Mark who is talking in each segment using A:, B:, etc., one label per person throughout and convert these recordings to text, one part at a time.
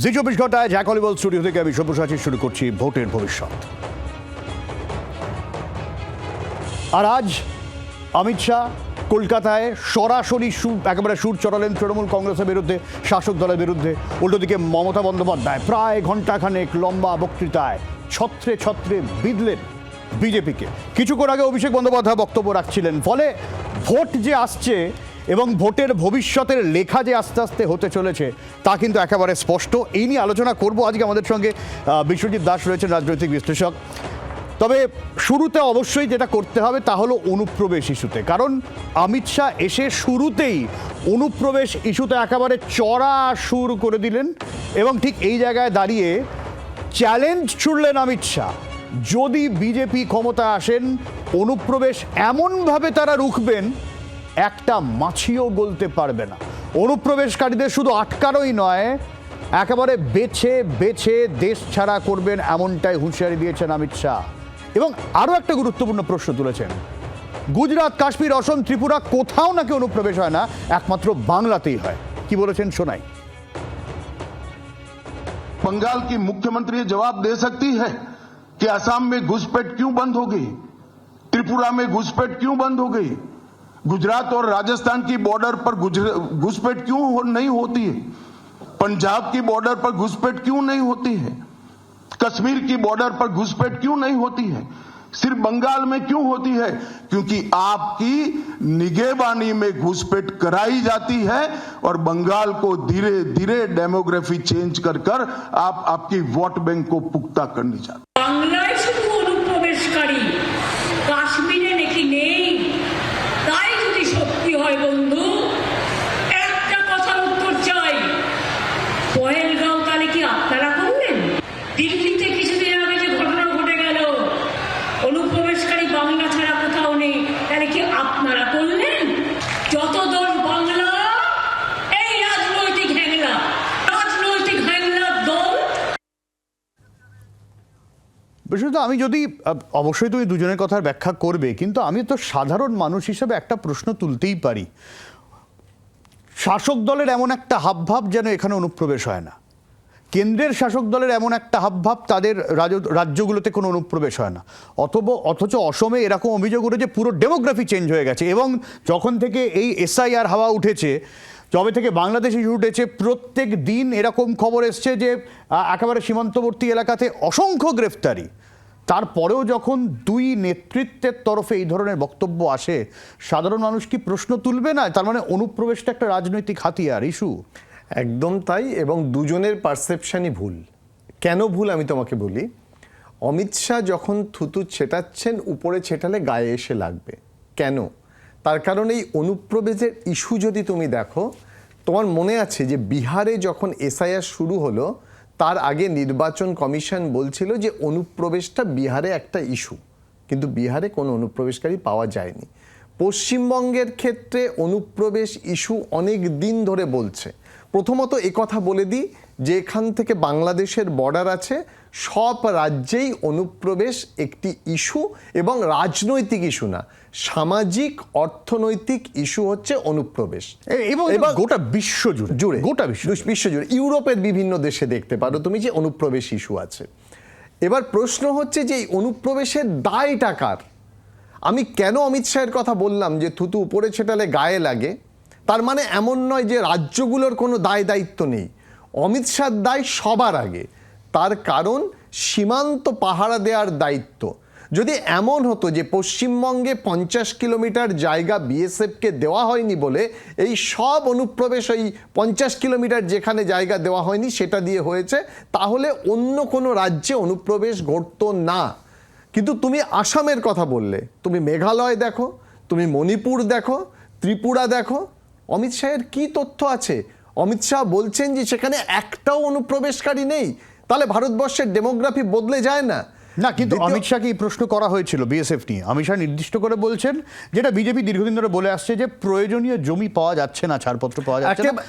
A: জি 24 ঘন্টায় জ্যাকলিবল স্টুডিও থেকে আমি সব্যসাচী শুরু করছি ভোটের ভবিষ্যৎ। আর আজ অমিত শাহ কলকাতায় সরাসরি একেবারে সুর চড়ালেন তৃণমূল কংগ্রেসের বিরুদ্ধে, শাসক দলের বিরুদ্ধে। উল্টোদিকে মমতা বন্দ্যোপাধ্যায় প্রায় ঘণ্টাখানেক লম্বা বক্তৃতায় ছত্রে ছত্রে বিঁধলেন বিজেপিকে। কিছুক্ষণ আগে অভিষেক বন্দ্যোপাধ্যায় বক্তব্য রাখছিলেন। ফলে ভোট যে আসছে এবং ভোটের ভবিষ্যতের লেখা যে আস্তে আস্তে হতে চলেছে তা কিন্তু একেবারে স্পষ্ট। এই নিয়ে আলোচনা করব আজকে। আমাদের সঙ্গে বিশ্বজিৎ দাস রয়েছেন, রাজনৈতিক বিশ্লেষক। তবে শুরুতে অবশ্যই যেটা করতে হবে তা হলো অনুপ্রবেশ ইস্যুতে, কারণ অমিত শাহ এসে শুরুতেই অনুপ্রবেশ ইস্যুতে একেবারে চড়া সুর করে দিলেন এবং ঠিক এই জায়গায় দাঁড়িয়ে চ্যালেঞ্জ ছুড়লেন অমিত শাহ, যদি বিজেপি ক্ষমতায় আসেন অনুপ্রবেশ এমনভাবে তারা রুখবেন একটা মাছিও গলতে পারবে না। অনুপ্রবেশকারীদের শুধু আটকানোই নয়, একেবারে বেছে বেছে দেশ ছাড়া করবেন এমনটাই হুঁশিয়ারি দিয়েছেন অমিত শাহ। এবং আরও একটা গুরুত্বপূর্ণ প্রশ্ন তুলেছেন, গুজরাট, কাশ্মীর, অসম, ত্রিপুরা কোথাও নাকি অনুপ্রবেশ হয় না, একমাত্র বাংলাতেই হয়। কি বলেছেন শোনাই।
B: बंगाल की मुख्यमंत्री जवाब दे सकती है कि असम में घुसपैठ क्यों बंद हो गई, त्रिपुरा में घुसपैठ क्यों बंद हो गई, गुजरात और राजस्थान की बॉर्डर पर घुसपैठ क्यों नहीं होती है, पंजाब की बॉर्डर पर घुसपैठ क्यों नहीं होती है, कश्मीर की बॉर्डर पर घुसपैठ क्यों नहीं होती है, सिर्फ बंगाल में क्यों होती है? क्योंकि आपकी निगहबानी में घुसपैठ कराई जाती है और बंगाल को धीरे धीरे डेमोग्राफी चेंज कर कर आप आपकी वोट बैंक को पुख्ता करनी चाहते।
C: বাংলায় শুধু অনুপ্রবেশকারী, কাশ্মীরে নাকি নেই। তাই যদি সত্যি হয় বন্ধু, একটা কথার উত্তর চাই, পহেলগাঁও তাহলে কি আপনারা করলেন? দিল্লিতে কিছুদিন আগে যে ঘটনা ঘটে গেল, অনুপ্রবেশকারী বাংলা ছাড়া কোথাও নেই, তাহলে কি আপনারা করলেন? যত দল বাংলা, এই রাজনৈতিক হ্যাংলা দল।
A: বিশেষত আমি যদি অবশ্যই তুমি দুজনের কথার ব্যাখ্যা করবে, কিন্তু আমি তো সাধারণ মানুষ হিসেবে একটা প্রশ্ন তুলতেই পারি। শাসক দলের এমন একটা হাবভাব যেন এখানে অনুপ্রবেশ হয় না, কেন্দ্রের শাসক দলের এমন একটা হাবভাব তাদের রাজ্যগুলোতে কোনো অনুপ্রবেশ হয় না, অথচ অসমে এরকম অভিযোগ উঠেছে পুরো ডেমোগ্রাফি চেঞ্জ হয়ে গেছে। এবং যখন থেকে এই SIR হাওয়া উঠেছে, যবে থেকে বাংলাদেশ ইস্যু উঠেছে, প্রত্যেক দিন এরকম খবর এসছে যে একেবারে সীমান্তবর্তী এলাকাতে অসংখ্য গ্রেফতারি। তারপরেও যখন দুই নেতৃত্বের তরফে এই ধরনের বক্তব্য আসে, সাধারণ মানুষ কি প্রশ্ন তুলবে না? তার মানে অনুপ্রবেশটা একটা রাজনৈতিক হাতিয়ার, ইস্যু।
D: একদম তাই, এবং দুজনের পারসেপশনই ভুল। কেন ভুল আমি তোমাকে বলি। অমিত শাহ যখন থুতু ছেটাচ্ছেন, উপরে ছেটালে গায়ে এসে লাগবে। কেন? তার কারণ এই অনুপ্রবেশের ইস্যু যদি তুমি দেখো, তোমার মনে আছে যে বিহারে যখন SIR শুরু হলো, তার আগে নির্বাচন কমিশন বলছিল যে অনুপ্রবেশটা বিহারে একটা ইস্যু, কিন্তু বিহারে কোনো অনুপ্রবেশকারী পাওয়া যায়নি। পশ্চিমবঙ্গের ক্ষেত্রে অনুপ্রবেশ ইস্যু অনেক দিন ধরে বলছে। প্রথমত কথা বলে দিই যে এখান থেকে বাংলাদেশের বর্ডার আছে, সব রাজ্যেই অনুপ্রবেশ একটি ইস্যু, এবং রাজনৈতিক ইস্যু না, সামাজিক অর্থনৈতিক ইস্যু হচ্ছে অনুপ্রবেশ।
A: এবং গোটা বিশ্ব জুড়ে, গোটা
D: বিশ্ব জুড়ে, ইউরোপের বিভিন্ন দেশে দেখতে পারো তুমি যে অনুপ্রবেশ ইস্যু আছে। এবার প্রশ্ন হচ্ছে যে এই অনুপ্রবেশের দায়টা কার? আমি কেন অমিত শাহের কথা বললাম যে থুতু উপরে ছেটালে গায়ে লাগে, তার মানে এমন নয় যে রাজ্যগুলোর কোনো দায়িত্ব নেই। অমিত শাহর দায় সবার আগে, তার কারণ সীমান্ত পাহারা দেওয়ার দায়িত্ব। যদি এমন হতো যে পশ্চিমবঙ্গে 50 কিলোমিটার জায়গা BSFকে দেওয়া হয়নি বলে এই সব অনুপ্রবেশ ওই 50 কিলোমিটার যেখানে জায়গা দেওয়া হয়নি সেটা দিয়ে হয়েছে, তাহলে অন্য কোনো রাজ্যে অনুপ্রবেশ ঘটতো না। কিন্তু তুমি আসামের কথা বললে, তুমি মেঘালয় দেখো, তুমি মণিপুর দেখো, ত্রিপুরা দেখো, অমিত শাহের কি তথ্য আছে? অমিত শাহ বলছেন যে সেখানে একটাও অনুপ্রবেশকারী নেই। তাহলে ভারতবর্ষের ডেমোগ্রাফি বদলে যায় না?
A: না, কিন্তু অমিত শাহকে এই প্রশ্ন করা হয়েছিল BSF নিয়ে। অমিত শাহ নির্দিষ্ট করে বলছেন, যেটা বিজেপি দীর্ঘদিন ধরে বলে আসছে, যে প্রয়োজনীয় জমি পাওয়া যাচ্ছে না, ছাড়পত্র পাওয়া যাচ্ছে না,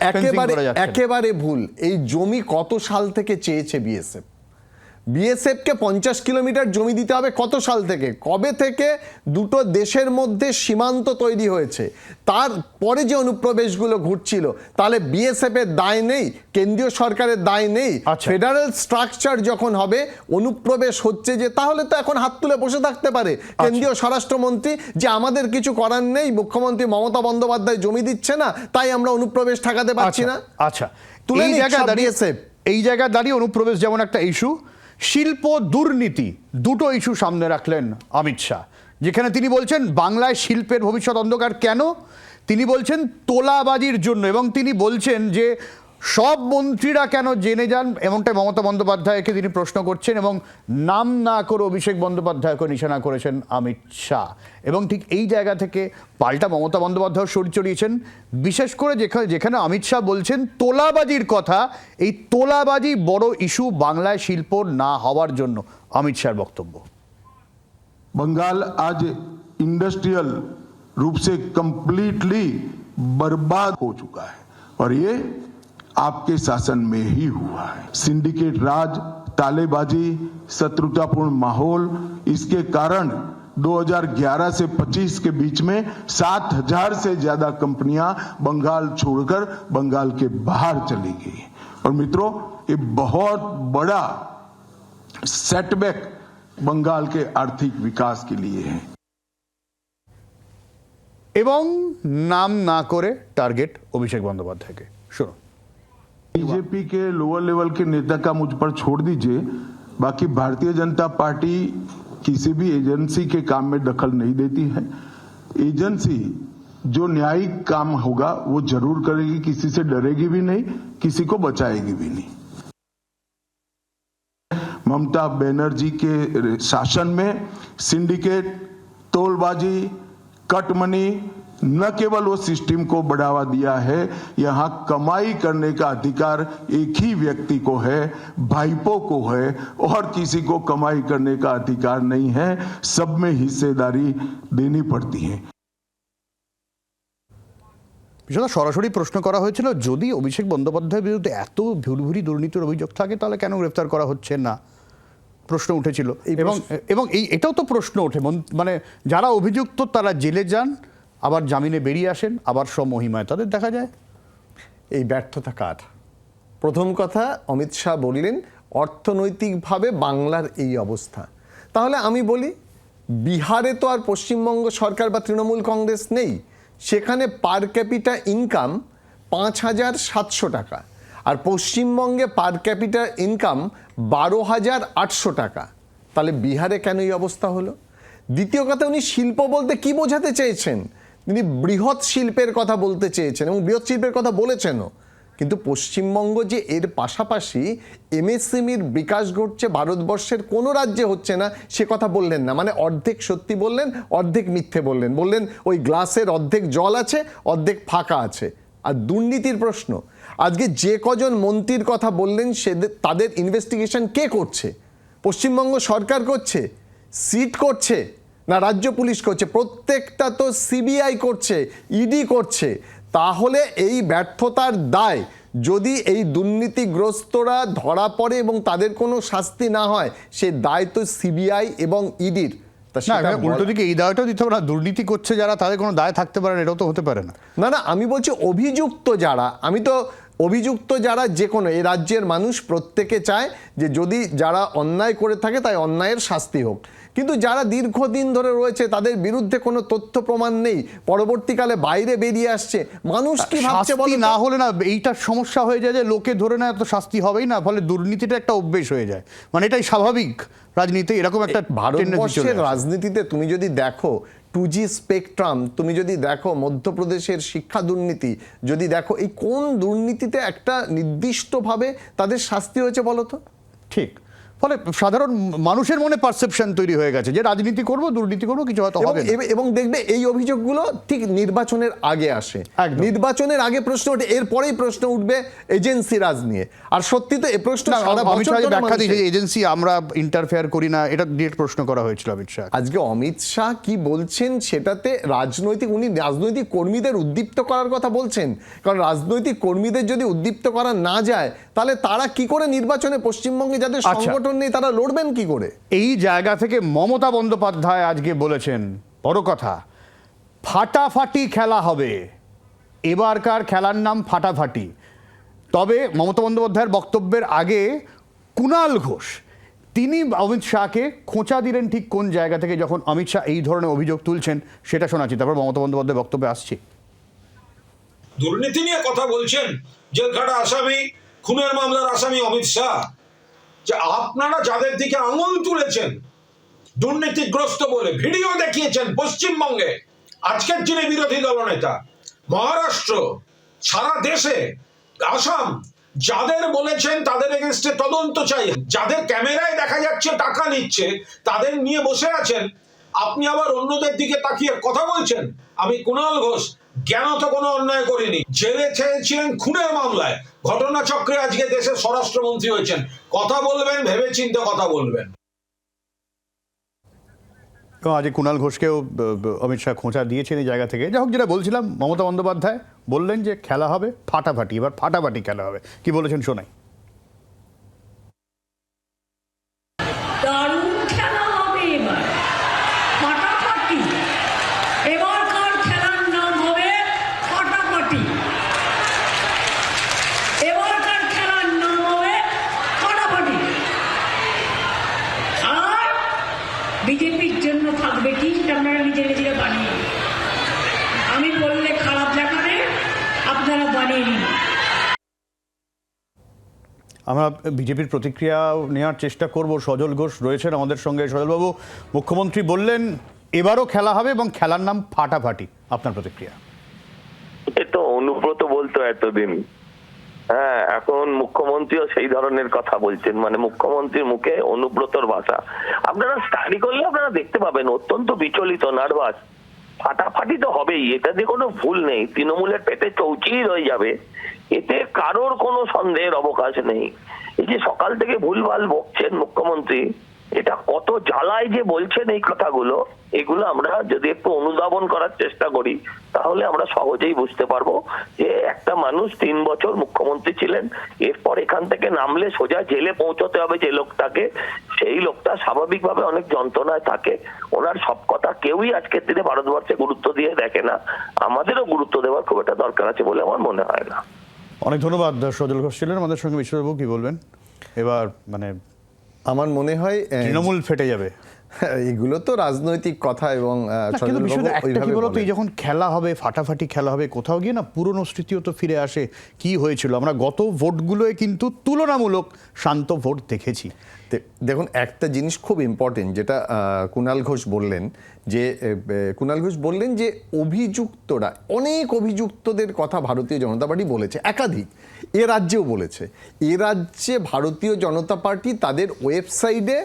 D: একেবারে ভুল। এই জমি কত সাল থেকে চেয়েছে BSF? বিএসএফকে 50 কিলোমিটার জমি দিতে হবে কত সাল থেকে, কবে থেকে দুটো দেশের মধ্যে সীমান্ত তৈরি হয়েছে, তারপরে যে অনুপ্রবেশগুলো ঘটছিল, তাহলে বিএসএফ এর দায় নেই, কেন্দ্রীয় সরকারের দায় নেই?
A: আচ্ছা।
D: ফেডারেল স্ট্রাকচার যখন হবে, অনুপ্রবেশ হচ্ছে যে, তাহলে তো এখন হাত তুলে বসে থাকতে পারে কেন্দ্রীয় স্বরাষ্ট্রমন্ত্রী যে আমাদের কিছু করার নেই, মুখ্যমন্ত্রী মমতা বন্দ্যোপাধ্যায় জমি দিচ্ছে না, তাই আমরা অনুপ্রবেশ ঠেকাতে পারছি না।
A: আচ্ছা,
D: তুলে
A: এই
D: নিক
A: জায়গায়
D: সব
A: দাঁড়িয়ে
D: BSF
A: এই জায়গায় দাঁড়িয়ে অনুপ্রবেশ যেমন একটা ইস্যু, শিল্প দুর্নীতি দুটো ইস্যু সামনে রাখলেন অমিত শাহ, যেখানে তিনি বলছেন বাংলায় শিল্পের ভবিষ্যৎ অন্ধকার। কেন? তিনি বলছেন তোলাবাজির জন্য, এবং তিনি বলছেন যে সব মন্ত্রীরা কেন জেনে যান, এমনটাই মমতা বন্দ্যোপাধ্যায়কে তিনি প্রশ্ন করছেন, এবং নাম না করে অভিষেক বন্দ্যোপাধ্যায়কে নিশানা করেছেন অমিত শাহ। এবং ঠিক এই জায়গা থেকে পাল্টা মমতা বন্দ্যোপাধ্যায় সরে চড়িয়েছেন, বিশেষ করে যেখানে অমিত শাহ বলছেন তোলাবাজির কথা, এই তোলাবাজি বড় ইস্যু বাংলায় শিল্প না হওয়ার জন্য। অমিত শাহর বক্তব্য,
B: बंगाल आज इंडस्ट्रियल रूप से कंप्लीटली बर्बाद हो चुका है और ये आपके शासन में ही हुआ है। सिंडिकेट राज, तालेबाजी, शत्रुतापूर्ण माहौल, इसके कारण 2011 से 25 के बीच में 7,000 से ज्यादा कंपनियां बंगाल छोड़कर बंगाल के बाहर चली गई। और मित्रों, ये बहुत बड़ा सेटबैक बंगाल के आर्थिक विकास के लिए है।
A: এবং নাম না করে টার্গেট অভিষেক বন্দ্যোপাধ্যায়কে। শুনুন,
B: बीजेपी के लोअर लेवल के नेता का मुझ पर छोड़ दीजिए, बाकी भारतीय जनता पार्टी किसी भी एजेंसी के काम में दखल नहीं देती है। एजेंसी जो न्यायिक काम होगा वो जरूर करेगी, किसी से डरेगी भी नहीं, किसी को बचाएगी भी नहीं। ममता बनर्जी के शासन में सिंडिकेट, तोलबाजी, कटमनी न केवल वो सिस्टम को बढ़ावा दिया है, यहां कमाई करने का अधिकार एक ही व्यक्ति को है, भाईपो को है, और किसी को कमाई करने का अधिकार नहीं है। सब में हिस्सेदारी देनी पड़ती है।
A: বিষয়টা সরাসরি প্রশ্ন করা হয়েছিল, যদি অভিষেক বন্দ্যোপাধ্যায়ের বিরুদ্ধে এত ভুরভুরি দুর্নীতির অভিযোগ থাকে তাহলে কেন গ্রেফতার করা হচ্ছে না, প্রশ্ন উঠেছিল। এবং এটাও তো প্রশ্ন ওঠে, মানে যারা অভিযুক্ত তারা জেলে যান, আবার জামিনে বেরিয়ে আসেন, আবার স্বমহিমায় তাদের দেখা যায়।
D: এই ব্যর্থতা কার? প্রথম কথা, অমিত শাহ বললেন অর্থনৈতিকভাবে বাংলার এই অবস্থা। তাহলে আমি বলি, বিহারে তো আর পশ্চিমবঙ্গ সরকার বা তৃণমূল কংগ্রেস নেই, সেখানে পার ক্যাপিটা ইনকাম 5,700 টাকা, আর পশ্চিমবঙ্গে পার ক্যাপিটা ইনকাম 12,800 টাকা। তাহলে বিহারে কেন এই অবস্থা হলো? দ্বিতীয় কথা, উনি শিল্প বলতে কি বোঝাতে চেয়েছেন? তিনি বৃহৎ শিল্পের কথা বলতে চেয়েছেন এবং বৃহৎ শিল্পের কথা বলেছেনও, কিন্তু পশ্চিমবঙ্গ যে এর পাশাপাশি এমএসএমইর বিকাশ ঘটছে ভারতবর্ষের কোনো রাজ্যে হচ্ছে না সে কথা বললেন না। মানে অর্ধেক সত্যি বললেন, অর্ধেক মিথ্যে বললেন। বললেন ওই গ্লাসের অর্ধেক জল আছে, অর্ধেক ফাঁকা আছে। আর দুর্নীতির প্রশ্ন, আজকে যে কজন মন্ত্রীর কথা বললেন তাদের ইনভেস্টিগেশন কে করছে? পশ্চিমবঙ্গ সরকার করছে, সিট করছে, না রাজ্য পুলিশ করছে? প্রত্যেকটা তো সিবিআই করছে, ইডি করছে। তাহলে এই ব্যর্থতার দায় যদি এই দুর্নীতিগ্রস্তরা ধরা পড়ে এবং তাদের কোনো শাস্তি না হয়, সে দায় তো সিবিআই এবং ইডির।
A: উল্টো দিকে এই দায়টাও দিতে হবে না, দুর্নীতি করছে যারা তাদের কোনো দায় থাকতে পারে না, এটাও তো হতে পারে না।
D: না না, আমি বলছি অভিযুক্ত যারা, অভিযুক্ত যারা, যে কোনো এই রাজ্যের মানুষ প্রত্যেকে চায় যে যদি যারা অন্যায় করে থাকে তাই অন্যায়ের শাস্তি হোক, কিন্তু যারা দীর্ঘদিন ধরে রয়েছে তাদের বিরুদ্ধে কোনো তথ্য প্রমাণ নেই, পরবর্তীকালে বাইরে বেরিয়ে আসছে, মানুষ কি ভাবছে বলো?
A: না হলে না এইটার সমস্যা হয়ে যায় যে লোকে ধরে না এত শাস্তি হবেই না, ফলে দুর্নীতিটা একটা অভ্যেস হয়ে যায়। মানে এটাই স্বাভাবিক রাজনীতি, এরকম একটা
D: ভারতবর্ষের রাজনীতিতে তুমি যদি দেখো 2G স্পেকট্রাম, তুমি যদি দেখো মধ্যপ্রদেশের শিক্ষা দুর্নীতি, যদি দেখো এই কোন দুর্নীতিতে একটা নির্দিষ্টভাবে তাদের শাস্তি হয়েছে বলো তো?
A: ঠিক, ফলে সাধারণ মানুষের মনে পারসেপশন তৈরি হয়ে গেছে যে রাজনীতি করব, দুর্নীতি করব, কিছু হয়তো হবে না।
D: এবং দেখবে এই অভিযোগগুলো ঠিক নির্বাচনের আগে আসে, নির্বাচনের আগে প্রশ্ন ওঠে, এরপরেই প্রশ্ন উঠবে এজেন্সি রাজ নিয়ে। আর সত্যি তো এই প্রশ্ন
A: ব্যাখ্যা দিয়েছে এজেন্সি আমরা ইন্টারফেয়ার করি না, এটা ডিরেক্ট প্রশ্ন করা হয়েছিল অমিত শাহ।
D: আজকে অমিত শাহ কি বলছেন সেটাতে উনি রাজনৈতিক কর্মীদের উদ্দীপ্ত করার কথা বলছেন, কারণ রাজনৈতিক কর্মীদের যদি উদ্দীপ্ত করা না যায় তাহলে তারা কি করে নির্বাচনে পশ্চিমবঙ্গে যাদের সংগঠন সংগঠন নেই, তারা লড়বেন কি করে?
A: এই জায়গা থেকে মমতা বন্দ্যোপাধ্যায় আজকে বলেছেন বড় কথা, ফাটাফাটি খেলা হবে, এবারকার খেলার নাম ফাটাফাটি। তবে মমতা বন্দ্যোপাধ্যায়ের বক্তব্যের আগে কুণাল ঘোষ তিনি অমিত শাহকে খোঁচা দিলেন ঠিক কোন জায়গা থেকে, যখন অমিত শাহ এই ধরনের অভিযোগ তুলছেন সেটা শোনাচ্ছি, তারপর মমতা বন্দ্যোপাধ্যায়ের বক্তব্যে আসছি।
E: দুর্নীতি নিয়ে কথা বলছেন, জেলখাটা আসামি, খুনের মামলার আসামি অমিত শাহ, যে আপনারা যাদের দিকে আঙুল তুলেছেন দুর্নীতিগ্রস্ত বলে ভিডিও দেখিয়েছেন পশ্চিমবঙ্গে, আজকের যিনি বিরোধী দলনেতা, মহারাষ্ট্র, সারা দেশে, আসাম, যাদের বলেছেন তাদের এগেনস্টে তদন্ত চাই, যাদের ক্যামেরায় দেখা যাচ্ছে টাকা নিচ্ছে তাদের নিয়ে বসে আছেন, আপনি আবার অন্যদের দিকে তাকিয়ে কথা বলছেন। আমি কুণাল ঘোষ জ্ঞানত কোনো অন্যায় করিনি, জেলে ছেড়েছিলেন খুনের মামলায়, ঘটনাচক্রে আজকে দেশের স্বরাষ্ট্রমন্ত্রী হয়েছেন। কথা বলবেন ভেবে চিন্তে কথা বলবেন।
A: আজ কুণাল ঘোষকেও অমিত শাহ খোঁচা দিয়েছেন এই জায়গা থেকে। যাই হোক, যেটা বলছিলাম, মমতা বন্দ্যোপাধ্যায় বললেন যে খেলা হবে ফাটাফাটি, এবার ফাটাফাটি খেলা হবে। কি বলেছেন শোনাই।
C: দারুণ খেলা হবে এবার, ফাটাফাটি। এবারকার খেলার নাম হবে ফাটাফাটি। এবারকার খেলার নাম হবে ফাটাফাটি। আর বিজেপির জন্য থাকবে কি, আপনারা নিজেরা বানিয়ে, আমি বললে খারাপ দেখাবে, আপনারা বানিয়ে নিন।
A: আমরা বিজেপির প্রতিক্রিয়া নেওয়ার চেষ্টা করব। সজল ঘোষ রয়েছেন আমাদের সঙ্গে। সজলবাবু, মুখ্যমন্ত্রী বললেন এবারও খেলা হবে এবং খেলার নাম ফাটাফাটি, আপনার প্রতিক্রিয়া?
F: এ তো অনুব্রত বলতো এতদিন, হ্যাঁ, এখন মুখ্যমন্ত্রীও সেই ধরনের কথা বলছেন, মানে মুখ্যমন্ত্রীর মুখে অনুব্রতর ভাষা। আপনারা স্টাডি করলে আপনারা দেখতে পাবেন অত্যন্ত বিচলিত, নার্ভাস। ফাটাফাটি তো হবেই, এটাতে কোনো ভুল নেই। তৃণমূলের পেটে চৌচির হয়ে যাবে, এতে কারোর কোনো সন্দেহের অবকাশ নেই। এই যে সকাল থেকে ভুলভাল বকছেন মুখ্যমন্ত্রী, এটা কত জ্বালায় যে বলছেন এই কথাগুলো, এগুলো আমরা যদি একটু অনুধাবন করার চেষ্টা করি তাহলে আমরা সহজেই বুঝতে পারবো যে একটা মানুষ 3 বছর মুখ্যমন্ত্রী ছিলেন, এরপর এখান থেকে নামলে সোজা জেলে পৌঁছতে হবে যে লোকটাকে, সেই লোকটা স্বাভাবিকভাবে অনেক যন্ত্রণায় থাকে। ওনার সব কথা কেউই আজকের দিনে ভারতবর্ষে গুরুত্ব দিয়ে দেখে না, আমাদেরও গুরুত্ব দেওয়ার খুব একটা দরকার আছে বলে আমার মনে হয় না।
A: অনেক ধন্যবাদ। সজল ঘোষ ছিলেন আমাদের সঙ্গে। বিশ্ববাবু, কি বলবেন? এবার মানে
D: আমার মনে হয়
A: তৃণমূল ফেটে যাবে।
D: এগুলো তো রাজনৈতিক কথা, এবং
A: কিন্তু বিষয়টা একটা কি বলতো, এই যখন খেলা হবে ফাটাফাটি খেলা হবে, কোথাও গিয়ে না পুরনো স্মৃতিও তো ফিরে আসে। কি হয়েছিল, আমরা গত ভোটগুলোয় কিন্তু তুলনামূলক শান্ত ভোট দেখেছি।
D: দেখুন, একটা জিনিস খুব ইম্পর্টেন্ট যেটা কুণাল ঘোষ বললেন, যে অভিযুক্তরা, অনেক অভিযুক্তদের কথা ভারতীয় জনতা পার্টি বলেছে, একাধিক, এ রাজ্যেও বলেছে। এ রাজ্যে ভারতীয় জনতা পার্টি তাদের ওয়েবসাইটে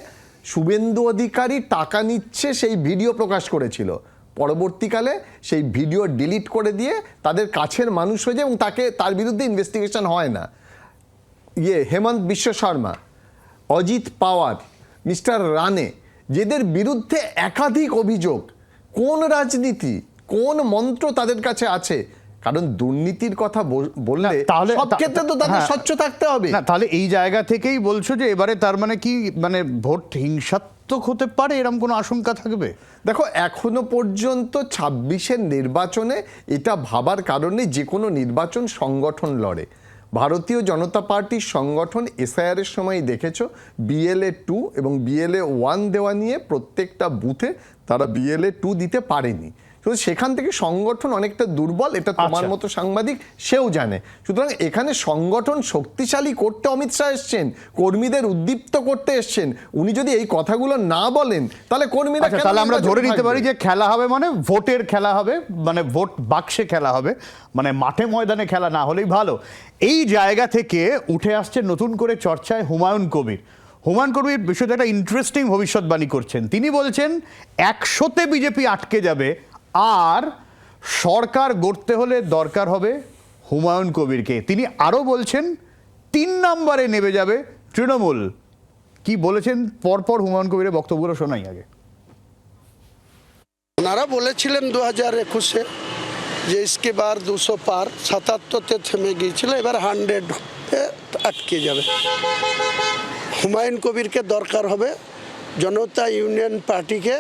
D: শুভেন্দু অধিকারী টাকা নিচ্ছে সেই ভিডিও প্রকাশ করেছিল, পরবর্তীকালে সেই ভিডিও ডিলিট করে দিয়ে তাদের কাছের মানুষ হয়ে যায় এবং তার বিরুদ্ধে ইনভেস্টিগেশন হয় না। হেমন্ত বিশ্ব শর্মা, অজিত পাওয়ার, মিস্টার রানে, যেদের বিরুদ্ধে একাধিক অভিযোগ, কোন রাজনীতি, কোন মন্ত্র তাদের কাছে আছে? কারণ দুর্নীতির কথা বললে
A: তাহলে
D: সব ক্ষেত্রে তো তাদের স্বচ্ছ থাকতে হবে।
A: না, তাহলে এই জায়গা থেকেই বলছো যে এবারে তার মানে কি, মানে ভোট হিংসাত্মক হতে পারে, এরকম কোনো আশঙ্কা থাকবে?
D: দেখো, এখনো পর্যন্ত 26-এর নির্বাচনে এটা ভাবার কারণে, যে কোনো নির্বাচন সংগঠন লড়ে। ভারতীয় জনতা পার্টির সংগঠন এসআইআর এর সময় দেখেছো BLA 2 এবং BLA 1 দেওয়া নিয়ে প্রত্যেকটা বুথে তারা BLA 2 দিতে পারেনি। সেখান থেকে সংগঠন অনেকটা দুর্বল, এটা তোমার মতো সাংবাদিক সেও জানে। সুতরাং এখানে সংগঠন শক্তিশালী করতে অমিত শাহ এসছেন, কর্মীদের উদ্দীপ্ত করতে এসছেন। উনি যদি এই কথাগুলো না বলেন তাহলে কর্মীরা,
A: তাহলে আমরা ধরে নিতে পারি যে খেলা হবে মানে ভোটের খেলা হবে, মানে ভোট বাক্সে খেলা হবে, মানে মাঠে ময়দানে খেলা না হলেই ভালো। এই জায়গা থেকে উঠে আসছে নতুন করে চর্চায় হুমায়ুন কবির। হুমায়ুন কবির বিষয়টা একটা ইন্টারেস্টিং ভবিষ্যৎবাণী করছেন। তিনি বলছেন 100-তে বিজেপি আটকে যাবে, আর সরকার গড়তে হলে দরকার হবে হুমায়ুন কবিরকে। তিনি আরও বলছেন 3 নম্বরে নেমে যাবে তৃণমূল। কি বলেছেন পরপর হুমায়ুন কবিরের বক্তব্যগুলো শোনাই আগে।
G: ওনারা বলেছিলেন 2021-এ যে ইসকে বার 200 পার, 77-তে থেমে গিয়েছিল, এবার 100 আটকে যাবে। হুমায়ুন কবিরকে দরকার হবে। জনতা ইউনিয়ন পার্টিকে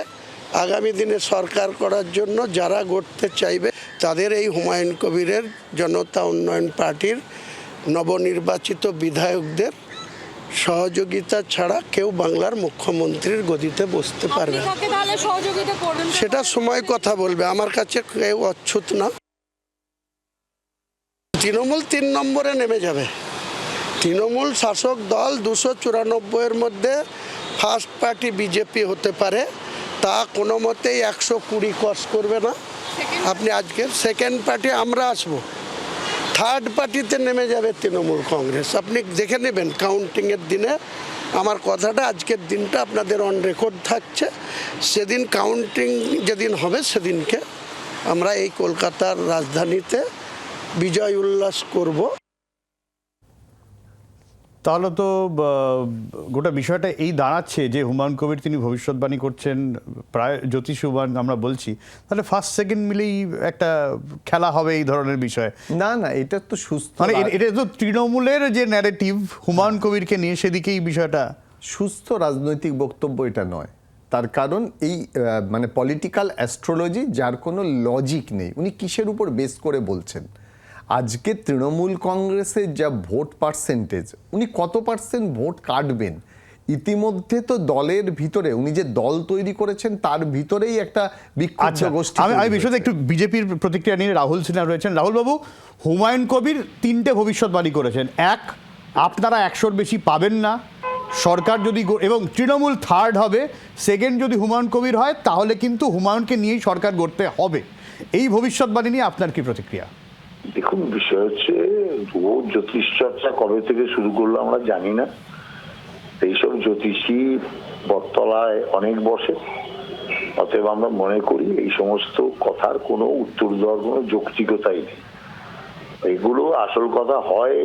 G: আগামী দিনে সরকার করার জন্য যারা গড়তে চাইবে তাদের এই হুমায়ুন কবিরের জনতা উন্নয়ন পার্টির নবনির্বাচিত বিধায়কদের সহযোগিতা ছাড়া কেউ বাংলার মুখ্যমন্ত্রীর গদিতে বসতে পারবে না।
H: কাকে তাহলে সহযোগিতা করবেন?
G: সেটা সময় কথা বলবে, আমার কাছে কেউ অচ্ছুত না। তৃণমূল 3 নম্বরে নেমে যাবে। তৃণমূল শাসক দল 294-এর মধ্যে ফার্স্ট পার্টি বিজেপি হতে পারে, তা কোনো মতেই 120 ক্রস করবে না। আপনি আজকের সেকেন্ড পার্টি আমরা আসবো, থার্ড পার্টিতে নেমে যাবে তৃণমূল কংগ্রেস। আপনি দেখে নেবেন কাউন্টিংয়ের দিনে আমার কথাটা, আজকের দিনটা আপনাদের অন রেকর্ড থাকছে। সেদিন কাউন্টিং যেদিন হবে সেদিনকে আমরা এই কলকাতার রাজধানীতে বিজয় উল্লাস করব।
A: তাহলে তো গোটা বিষয়টা এই দাঁড়াচ্ছে যে হুমায়ুন কবির তিনি ভবিষ্যৎবাণী করছেন, প্রায় জ্যোতিষবাণ আমরা বলছি, তাহলে ফার্স্ট সেকেন্ড মিলেই একটা খেলা হবে এই ধরনের বিষয়।
D: না না, এটা তো সুস্থ,
A: মানে এটা তো তৃণমূলের যে ন্যারেটিভ হুমায়ুন কবিরকে নিয়ে, সেদিকেই বিষয়টা।
D: সুস্থ রাজনৈতিক বক্তব্য এটা নয়। তার কারণ এই মানে পলিটিক্যাল অ্যাস্ট্রোলজি যার কোনো লজিক নেই। উনি কিসের উপর বেস করে বলছেন? আজকে তৃণমূল কংগ্রেসের যা ভোট পার্সেন্টেজ, উনি কত পার্সেন্ট ভোট কাটবেন? ইতিমধ্যে তো দলের ভিতরে উনি যে দল তৈরি করেছেন তার ভিতরেই একটা বিক্ষুব্ধ গোষ্ঠী।
A: আমি বিষয়টা একটু বিজেপির প্রতিক্রিয়া নিয়ে রাহুল সিনহা রয়েছেন। রাহুল বাবু, হুমায়ুন কবির 3টে ভবিষ্যৎবাণী করেছেন। 1, আপনারা 100-র বেশি পাবেন না সরকার যদি, এবং তৃণমূল থার্ড হবে। সেকেন্ড যদি হুমায়ুন কবির হয় তাহলে কিন্তু হুমায়ুনকে নিয়েই সরকার গড়তে হবে। এই ভবিষ্যৎবাণী নিয়ে আপনার কি প্রতিক্রিয়া?
I: দেখুন, বিষয় হচ্ছে ও জ্যোতিষ চর্চা কবে থেকে শুরু করলো আমরা জানি না। এইসব জ্যোতিষী বটতলায় অনেক বসে, অতএব আমরা মনে করি এই সমস্ত কথার কোনো উত্তর দেওয়ার কোনো যৌক্তিকতাই নেই। এগুলো আসল কথা হয়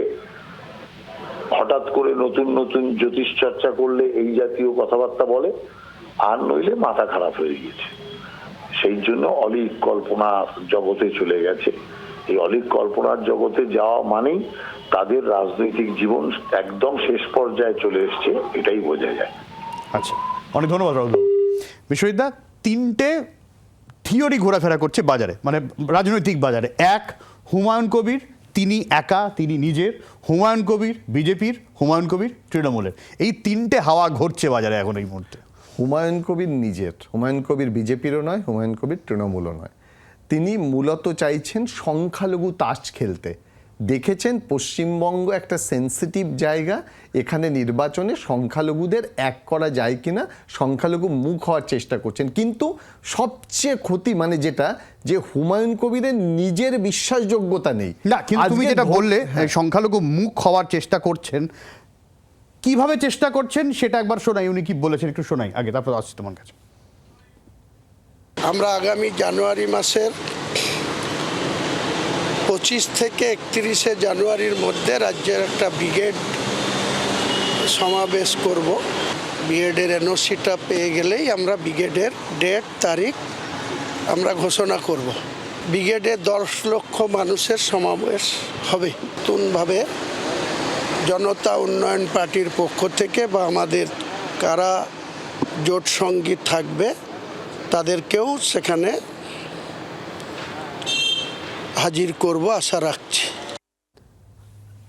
I: হঠাৎ করে নতুন নতুন জ্যোতিষ চর্চা করলে এই জাতীয় কথাবার্তা বলে, আর নইলে মাথা খারাপ হয়ে গিয়েছে। সেই জন্য অলীক কল্পনার জগতে চলে গেছে। এই অলীক কল্পনার জগতে যাওয়া মানেই তাদের রাজনৈতিক জীবন একদম শেষ পর্যায়ে চলে এসছে, এটাই বোঝা যায়।
A: আচ্ছা, অনেক ধন্যবাদ রাহুল। বিশ্বজিৎদা, 3টে থিওরি ঘোরাফেরা করছে বাজারে, মানে রাজনৈতিক বাজারে। 1, হুমায়ুন কবির তিনি একা, তিনি নিজের। হুমায়ুন কবির বিজেপির, হুমায়ুন কবির তৃণমূলের। এই 3টে হাওয়া ঘুরছে বাজারে এখন এই মুহূর্তে।
D: হুমায়ুন কবির নিজের, হুমায়ুন কবির বিজেপিরও নয়, হুমায়ুন কবির তৃণমূলও নয়। তিনি মূলত চাইছেন সংখ্যালঘু তাস খেলতে। দেখেছেন পশ্চিমবঙ্গ একটা সেন্সিটিভ জায়গা, এখানে নির্বাচনে সংখ্যালঘুদের এক করা যায় কিনা সংখ্যালঘু মুখ হওয়ার চেষ্টা করছেন। কিন্তু সবচেয়ে ক্ষতি মানে যেটা, যে হুমায়ুন কবিরের নিজের বিশ্বাসযোগ্যতা নেই।
A: না, কিন্তু তুমি যেটা বললে সংখ্যালঘু মুখ হওয়ার চেষ্টা করছেন, কিভাবে চেষ্টা করছেন সেটা একবার শোনাই। উনি কি বলেছেন একটু শোনাই আগে, তারপর আসছি তোমার কাছে।
G: আমরা আগামী জানুয়ারি মাসের 25 থেকে 31 জানুয়ারির মধ্যে রাজ্যের একটা ব্রিগেড সমাবেশ করব। ব্রিগেডের এনওসিটা পেয়ে গেলেই আমরা ব্রিগেডের ডেট তারিখ আমরা ঘোষণা করব। ব্রিগেডে 10 লক্ষ মানুষের সমাবেশ হবে নতুনভাবে জনতা উন্নয়ন পার্টির পক্ষ থেকে, বা আমাদের কারা জোট সঙ্গী থাকবে তাদেরকেও সেখানে হাজির করব আশা রাখছি।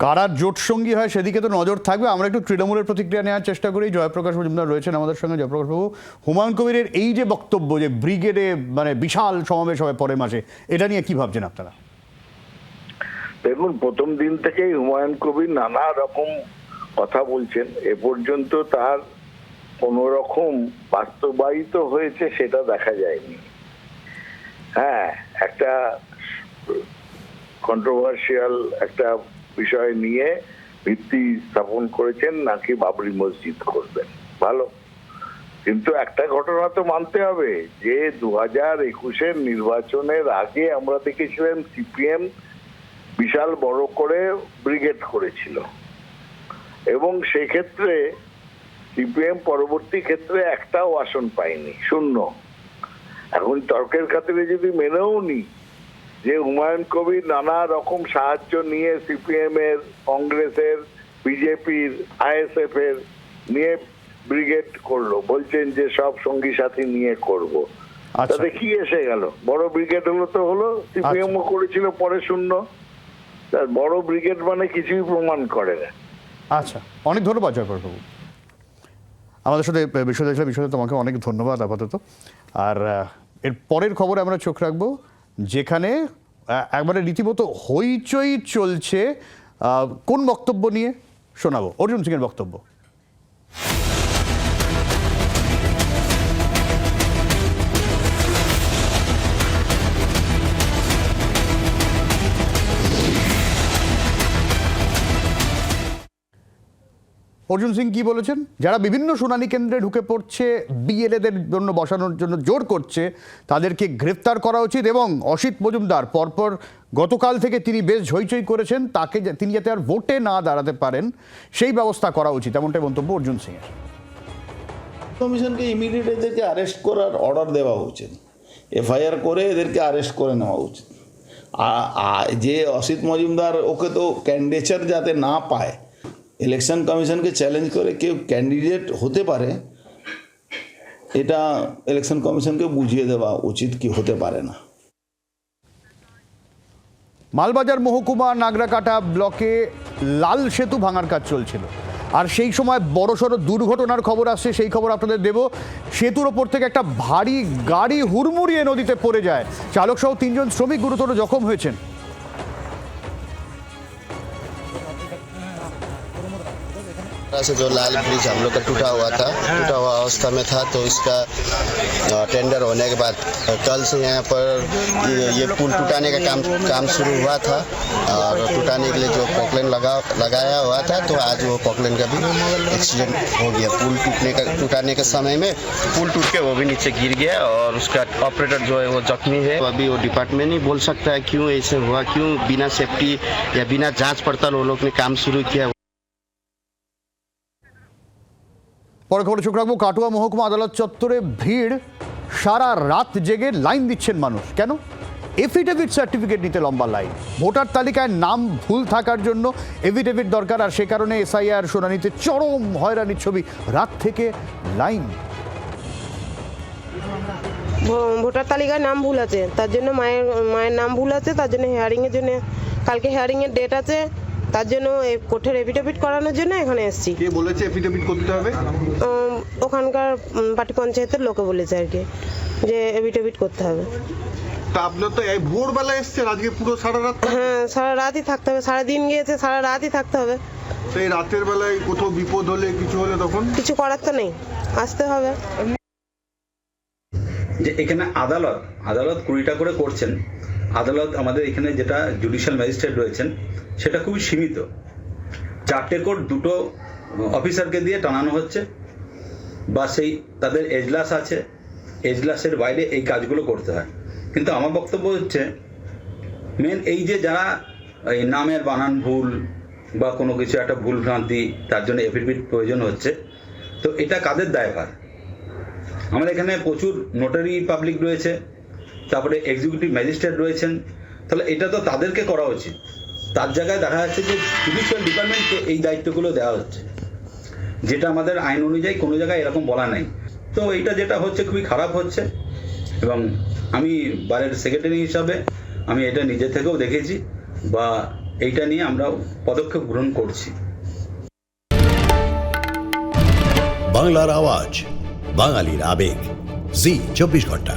A: কারা জোট সঙ্গী হয় সেদিকে তো নজর থাকবে। আমরা একটু তৃণমূলের প্রতিক্রিয়া নেওয়ার চেষ্টা করি। জয়প্রকাশ মজুমদার রয়েছেন আমাদের সঙ্গে। জয়প্রকাশ বাবু, হুমায়ুন কবিরের এই যে বক্তব্য যে ব্রিগেডে মানে বিশাল সমাবেশ হবে পরের মাসে, এটা নিয়ে কি ভাবছেন আপনারা?
I: দেখুন, প্রথম দিন থেকেই হুমায়ুন কবির নানা রকম কথা বলছেন। এ পর্যন্ত তার কোন রকম বাস্তবায়িত হয়েছে সেটা দেখা যায়নি। হ্যাঁ, একটা কন্ট্রোভার্সিয়াল একটা বিষয় নিয়ে ভিত্তি স্থাপন করেছেন, নাকি বাবরি মসজিদ করবেন, ভালো। কিন্তু একটা ঘটনা তো মানতে হবে যে 2021-এর নির্বাচনের আগে আমরা দেখেছিলাম সিপিএম বিশাল বড় করে ব্রিগেড করেছিল, এবং সেক্ষেত্রে সিপিএম পরবর্তী ক্ষেত্রে একটাও আসন পায়নি, 0। এখন তর্কের খাতিরে যদি মেনেও নি যে হুমায়ুন কবির নানা রকম সাহায্য নিয়ে সিপিএম এর, কংগ্রেসের, বিজেপির, আইএসএফ এর নিয়ে ব্রিগেড করলো, বলছেন যে সব সঙ্গী সাথী নিয়ে করব।
A: আচ্ছা
I: তাতে কি এসে গেল? বড় ব্রিগেড হলো তো হলো, সিপিএমও করেছিল পরে শূন্য। তার বড় ব্রিগেড মানে কিছুই প্রমাণ করে না।
A: আচ্ছা, অনেক ধন্যবাদ জয়প্রকাশ বাবু। আমাদের সাথে বিষয়ে তোমাকে অনেক ধন্যবাদ আপাতত। আর এর পরের খবরে আমরা চোখ রাখবো, যেখানে একবারে রীতিমতো হইচই চলছে। কোন বক্তব্য নিয়ে শোনাবো? অর্জুন সিংয়ের বক্তব্য। অর্জুন সিং কি বলেছেন? যারা বিভিন্ন শুনানি কেন্দ্রে ঢুকে পড়ছে, বিএলএদের জন্য বসানোর জন্য জোর করছে, তাদেরকে গ্রেফতার করা উচিত। এবং অসিত মজুমদার পরপর গতকাল থেকে তিনি বেশ হইচই করেছেন, তাকে তিনি যাতে আর ভোটে না দাঁড়াতে পারেন সেই ব্যবস্থা করা উচিত, এমনটাই মন্তব্য অর্জুন সিংয়ের।
H: কমিশনকে ইমিডিয়েট এদেরকে অ্যারেস্ট করার অর্ডার দেওয়া উচিত, এফআইআর করে এদেরকে অ্যারেস্ট করে নেওয়া উচিত। যে অসিত মজুমদার, ওকে তো ক্যান্ডিডেচার যাতে না পায়, ইলেকশন কমিশনকে চ্যালেঞ্জ করে কেউ ক্যান্ডিডেট হতে পারে, এটা ইলেকশন কমিশনকে বুঝিয়ে দেওয়া উচিত কি হতে পারে না।
A: মালবাজার মহকুমা নাগরাকাটা ব্লকে লাল সেতু ভাঙার কাজ চলছিল, আর সেই সময় বড়সড় দুর্ঘটনার খবর আসছে। সেই খবর আপনাদের দেব। সেতুর ওপর থেকে একটা ভারী গাড়ি হুড়মুড়িয়ে নদীতে পড়ে যায়। চালক সহ 3 জন শ্রমিক গুরুতর জখম হয়েছেন।
J: से जो लाल ब्रिज हम लोग का टूटा हुआ अवस्था में था, तो इसका टेंडर होने के बाद कल से यहाँ पर ये पुल टूटाने का काम शुरू हुआ था, और टूटाने के लिए जो पॉकलेन लगाया हुआ था, तो आज वो पॉकलेन का भी एक्सीडेंट हो गया। पुल टूटाने के समय में पुल टूट के वो भी नीचे गिर गया, और उसका ऑपरेटर जो है वो जख्मी है। अभी वो डिपार्टमेंट नहीं बोल सकता है क्यों ऐसे हुआ, क्यों बिना सेफ्टी या बिना जाँच पड़ताल वो लोग ने काम शुरू किया।
A: পরে খবরে চোখ রাখবো। কাটুয়া মহকুমা আদালত চত্বরে ভিড়, সারা রাত জেগে লাইন দিচ্ছেন মানুষ। কেন? এফিডেভিট সার্টিফিকেট নিতে লম্বা লাইন। ভোটার তালিকায় নাম ভুল থাকার জন্য এফিডেভিট দরকার, আর সে কারণে এসআইআর শুনানিতে চরম হয়রানির ছবি। রাত থেকে লাইন।
K: ভোটার তালিকায় নাম ভুল আছে, তার জন্য মায়ের নাম ভুল আছে, তার জন্য হিয়ারিংয়ের জন্য, কালকে হিয়ারিংয়ের ডেট আছে, তার জন্য কোর্টের এফিডেভিট করানোর জন্য এখানে এসেছি।
D: কে বলেছে এফিডেভিট করতে হবে?
K: ওখানকার পার্টি পঞ্চায়েতের লোকে বলেছে আর কি, যে এফিডেভিট করতে হবে।
D: তা আপনার তো এই ভোরবেলা এসেছেন, আজকে পুরো সারা রাত?
K: হ্যাঁ, সারা রাতই থাকতে হবে, সারাদিন গিয়েছে, সারা রাতই থাকতে হবে।
D: সেই রাতের বেলায় কোথাও বিপদ হলে কিছু হলে তখন
K: কিছু করার তো নেই, আসতে হবে।
L: যে এখানে আদালত 20টা করে করছেন। আদালত আমাদের এখানে যেটা জুডিশিয়াল ম্যাজিস্ট্রেট রয়েছেন সেটা খুবই সীমিত। 4টে কোর্ট 2টো অফিসারকে দিয়ে টানানো হচ্ছে, বা সেই তাদের এজলাস আছে, এজলাসের বাইরে এই কাজগুলো করতে হয়। কিন্তু আমার বক্তব্য হচ্ছে মেন এই যে যারা এই নামের বানান ভুল বা কোনো কিছু একটা ভুল ভ্রান্তি, তার জন্য এফিডেভিট প্রয়োজন হচ্ছে, তো এটা কাদের দায়ভার? আমাদের এখানে প্রচুর নোটারি পাবলিক রয়েছে, তারপরে এক্সিকিউটিভ ম্যাজিস্ট্রেট রয়েছেন, তাহলে এটা তো তাদেরকে করা উচিত। তার জায়গায় দেখা যাচ্ছে যে জুডিশিয়াল ডিপার্টমেন্টকে এই দায়িত্বগুলো দেওয়া হচ্ছে, যেটা আমাদের আইন অনুযায়ী কোনো জায়গায় এরকম বলা নাই। তো এইটা যেটা হচ্ছে খুবই খারাপ হচ্ছে, এবং আমি বারের সেক্রেটারি হিসাবে আমি এটা নিজে থেকেও দেখেছি, বা এইটা নিয়ে আমরা পদক্ষেপ গ্রহণ করছি।
M: বাংলার আওয়াজ, বাঙালির আবেগ, জি 24 ঘন্টা।